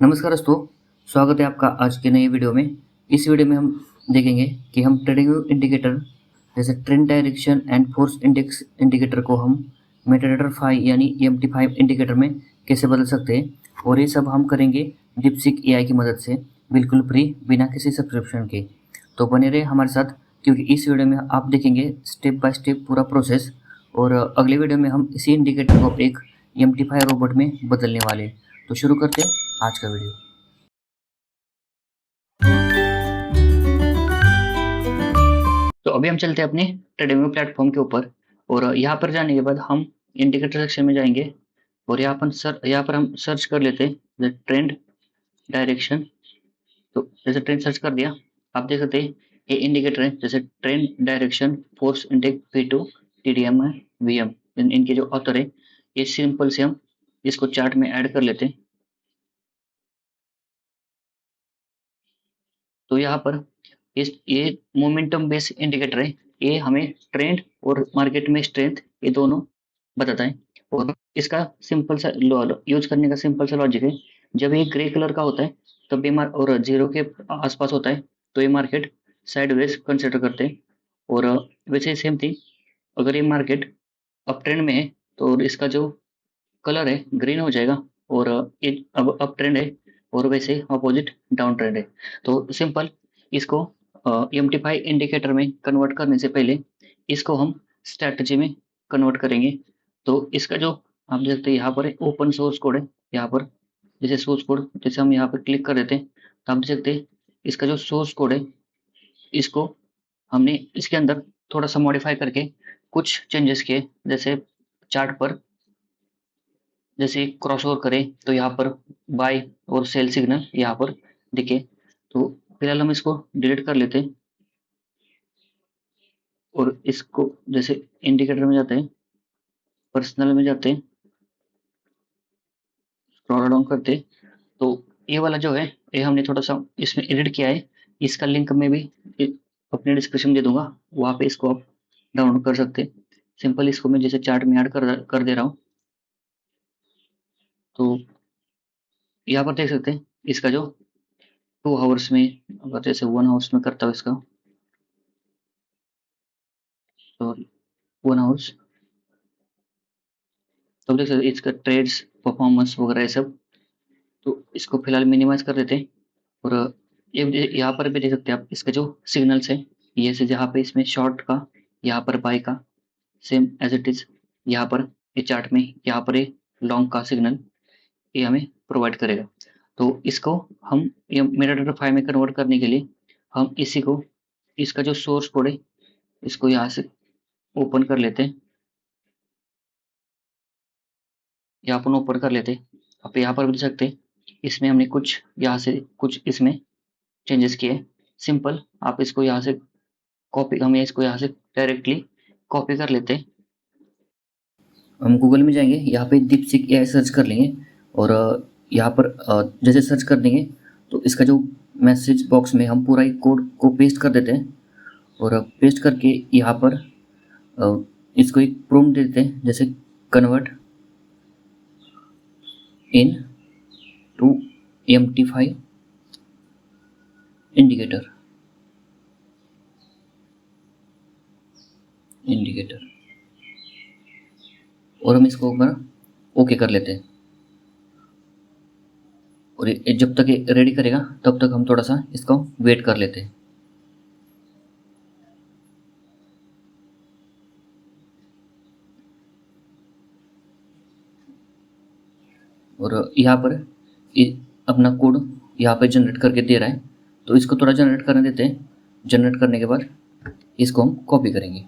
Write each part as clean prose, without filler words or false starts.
नमस्कार दोस्तों, स्वागत है आपका आज के नए वीडियो में। इस वीडियो में हम देखेंगे कि हम ट्रेडिंग इंडिकेटर जैसे trend direction and force index indicator को हम मेटाडाटा 5 यानी EMT5 इंडिकेटर में कैसे बदल सकते हैं, और ये सब हम करेंगे डीपसीक AI की मदद से, बिल्कुल फ्री, बिना किसी सब्सक्रिप्शन के। तो बने रहे हमारे साथ, क्योंकि इस वीडियो में आप देखेंगे स्टेप बाय स्टेप पूरा प्रोसेस, और अगले वीडियो में हम इसी इंडिकेटर को एक EMT5 रोबोट में बदलने वाले हैं। तो शुरू करते हैं आज का वीडियो। तो अभी हम चलते हैं अपने ट्रेडिंग प्लेटफॉर्म के ऊपर, और यहाँ पर जाने के बाद हम इंडिकेटर सेक्शन में जाएंगे, और यहाँ पर हम सर्च कर लेते हैं ट्रेंड डायरेक्शन। तो जैसे ट्रेंड सर्च कर दिया, आप देख सकते हैं ये इंडिकेटर है, जैसे trend direction force index V2 TDM VM। इनके जो ऑथर है, ये सिंपल से हम इसको चार्ट में ऐड कर लेते हैं। तो यहाँ पर ये मोमेंटम बेस्ड इंडिकेटर है, ये हमें ट्रेंड और मार्केट में स्ट्रेंथ ये दोनों बताता है। और इसका सिंपल सा यूज करने का सिंपल सा लॉजिक है। जब ये ग्रे कलर का होता है तब ये और जीरो के आसपास होता है तो ये मार्केट साइडवेज कंसिडर करते हैं। और वैसे सेम थी, अगर ये मार्केट अप ट्रेंड में है तो इसका जो कलर है ग्रीन हो जाएगा, और ये अब अप ट्रेंड है और वैसे अपोजिट डाउन ट्रेंड है। तो सिंपल इसको EMT5 इंडिकेटर में कन्वर्ट करने से पहले इसको हम स्ट्रैटेजी में कन्वर्ट करेंगे। तो इसका जो आप देख सकते हैं यहाँ पर ओपन सोर्स कोड है, यहाँ पर जैसे सोर्स कोड जैसे हम यहाँ पर क्लिक कर देते हैं तो आप देख सकते हैं इसका जो सोर्स कोड है, इसको हमने इसके अंदर थोड़ा सा मॉडिफाई करके कुछ चेंजेस किए। जैसे चार्ट पर जैसे क्रॉस ओवर करें तो यहाँ पर बाय और सेल सिग्नल यहाँ पर दिखे। तो फिलहाल हम इसको डिलीट कर लेते हैं, और इसको जैसे इंडिकेटर में जाते हैं, पर्सनल में जाते हैं, स्क्रॉल डाउन करते हैं, तो ये वाला जो है ये हमने थोड़ा सा इसमें एडिट किया है। इसका लिंक मैं भी अपने डिस्क्रिप्शन में दे दूंगा, वहाँ पे इसको आप डाउनलोड कर सकते हैं। सिंपल इसको मैं जैसे चार्ट में ऐड कर दे रहा हूँ। तो यहाँ पर देख सकते हैं इसका जो 2 आवर्स में, अगर जैसे 1 आवर्स में करता हूँ इसका, तो 1 आवर्स, तो देख सकते हैं इसका ट्रेड्स परफॉर्मेंस वगैरह ये सब। तो इसको फिलहाल मिनिमाइज कर देते हैं, और ये यहाँ पर भी देख सकते हैं आप इसका जो सिग्नल्स है, ये से जहाँ पे इसमें शॉर्ट का, यहाँ पर बाय का, सेम एज इट इज यहाँ पर ये चार्ट में यहाँ पर ये लॉन्ग का सिग्नल ये हमें प्रोवाइड करेगा। तो इसको हम ये मेटाडाटा फाइल में कन्वर्ट करने के लिए हम इसी को, इसका जो सोर्स कोड है इसको यहाँ से ओपन कर लेते हैं, यहाँ पर ओपन कर लेते हैं। आप यहाँ पर भी देख सकते हैं इसमें हमने कुछ यहाँ से कुछ इसमें चेंजेस किए। सिंपल आप इसको यहाँ से कॉपी, हम इसको यहाँ से डायरेक्टली कॉपी कर लेते हैं। हम गूगल में जाएंगे, यहाँ पे दीपसिक AI सर्च कर लेंगे, और यहाँ पर जैसे सर्च कर देंगे तो इसका जो मैसेज बॉक्स में हम पूरा एक कोड को पेस्ट कर देते हैं, और पेस्ट करके यहाँ पर इसको एक प्रॉम्प्ट दे देते हैं, जैसे convert in to EMT5 indicator और हम इसको ओके कर लेते हैं। और ये जब तक ये रेडी करेगा तब तक हम थोड़ा सा इसको वेट कर लेते हैं। और यहाँ पर अपना कोड यहाँ पे जनरेट करके दे रहा है, तो इसको थोड़ा जनरेट करने देते हैं। जनरेट करने के बाद इसको हम कॉपी करेंगे।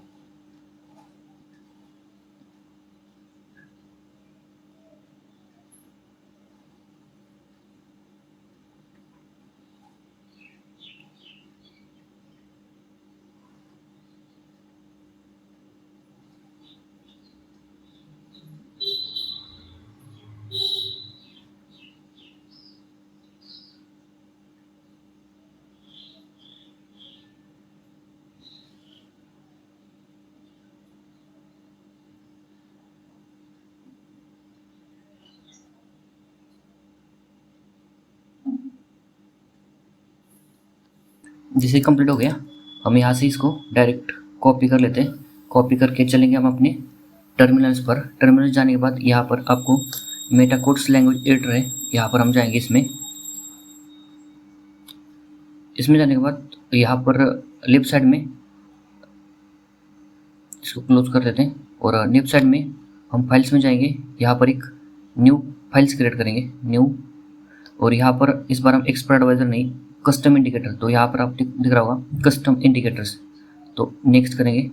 जैसे कंप्लीट हो गया, हम यहाँ से इसको डायरेक्ट कॉपी कर लेते हैं। कॉपी करके चलेंगे हम अपने टर्मिनल्स पर। टर्मिनल जाने के बाद यहाँ पर आपको मेटाकोड्स लैंग्वेज एडिटर है, यहाँ पर हम जाएंगे। इसमें जाने के बाद यहाँ पर लेफ्ट साइड में इसको क्लोज कर देते हैं और लेफ्ट साइड में हम फाइल्स में जाएंगे। यहाँ पर एक न्यू फाइल्स क्रिएट करेंगे, न्यू। और यहाँ पर इस बार हम एक्सपर्ट एडवाइजर नहीं, कस्टम इंडिकेटर, तो यहाँ पर आप दिख रहा होगा कस्टम इंडिकेटर्स, तो नेक्स्ट करेंगे।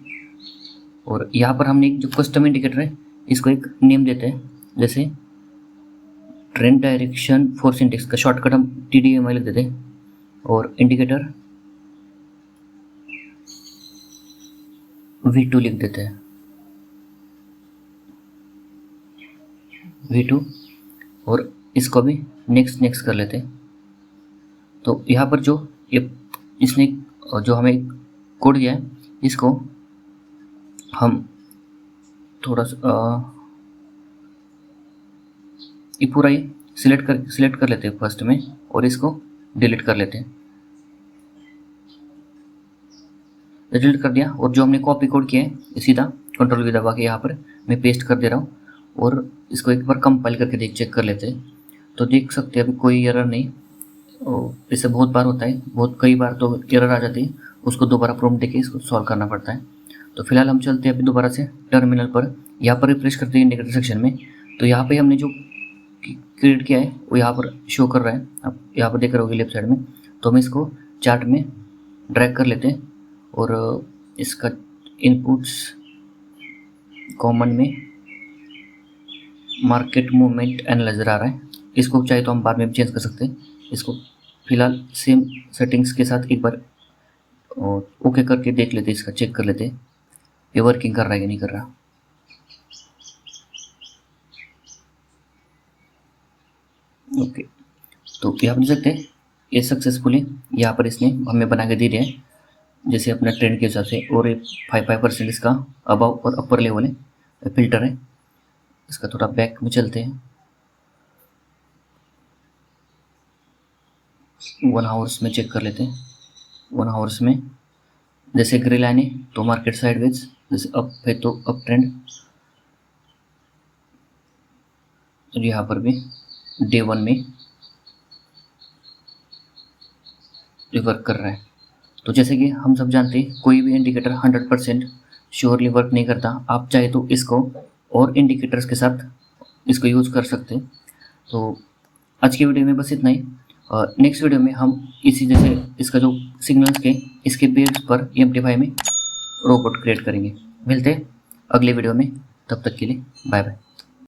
और यहाँ पर हमने जो कस्टम इंडिकेटर है इसको एक नेम देते हैं, जैसे ट्रेंड डायरेक्शन फोर्स इंडेक्स का शॉर्टकट हम TDMI लिख देते हैं। और इंडिकेटर V2 लिख देते हैं, V2। और इसको भी नेक्स्ट कर लेते हैं। तो यहाँ पर जो ये इसने जो हमें कोड दिया है, इसको हम थोड़ा सा ये पूरा ही सिलेक्ट कर लेते हैं फर्स्ट में, और इसको डिलीट कर लेते हैं। डिलीट कर दिया, और जो हमने कॉपी कोड किया है सीधा कंट्रोल V दबा के यहाँ पर मैं पेस्ट कर दे रहा हूँ। और इसको एक बार कंपाइल करके चेक कर लेते हैं। तो देख सकते हैं अभी कोई एरर नहीं। इससे बहुत बार होता है, कई बार तो एरर आ जाती है, उसको दोबारा प्रॉम्प्ट देके इसको सॉल्व करना पड़ता है। तो फिलहाल हम चलते हैं अभी दोबारा से टर्मिनल पर। यहाँ पर रिफ्रेश करते हैं इंडिकेटर सेक्शन में। तो यहाँ पे हमने जो क्रिएट किया है वो यहाँ पर शो कर रहा है, आप यहाँ पर देख रहे होगे लेफ्ट साइड में। तो हम इसको चार्ट में ड्रैग कर लेते हैं और इसका इनपुट्स कॉमन में मार्केट मूवमेंट एनालाइजर आ रहा है। इसको चाहे तो हम बाद में भी चेंज कर सकते हैं। इसको फिलहाल सेम सेटिंग्स के साथ एक बार ओके करके देख लेते हैं, इसका चेक कर लेते हैं ये वर्किंग कर रहा है कि नहीं कर रहा। ओके, तो यहाँ पर देख सकते हैं ये सक्सेसफुली यहाँ पर इसने हमें बना के दे दिया है, जैसे अपना ट्रेंड के हिसाब से। और 5% इसका अबव और अपर लेवल है, फिल्टर है। इसका थोड़ा बैक में चलते हैं, 1 आवर्स में चेक कर लेते हैं। 1 आवर्स में जैसे ग्रे लाइन है तो मार्केट साइडवेज, जैसे अप है तो अप ट्रेंड। और यहाँ पर भी डे 1 में वर्क कर रहा है। तो जैसे कि हम सब जानते हैं कोई भी इंडिकेटर 100% श्योरली वर्क नहीं करता। आप चाहे तो इसको और इंडिकेटर्स के साथ इसको यूज़ कर सकते हैं। तो आज की वीडियो में बस इतना ही। नेक्स्ट वीडियो में हम इसी जैसे इसका जो सिग्नल्स के इसके बेस पर EMT5 में रोबोट क्रिएट करेंगे। मिलते हैं अगले वीडियो में, तब तक के लिए बाय बाय।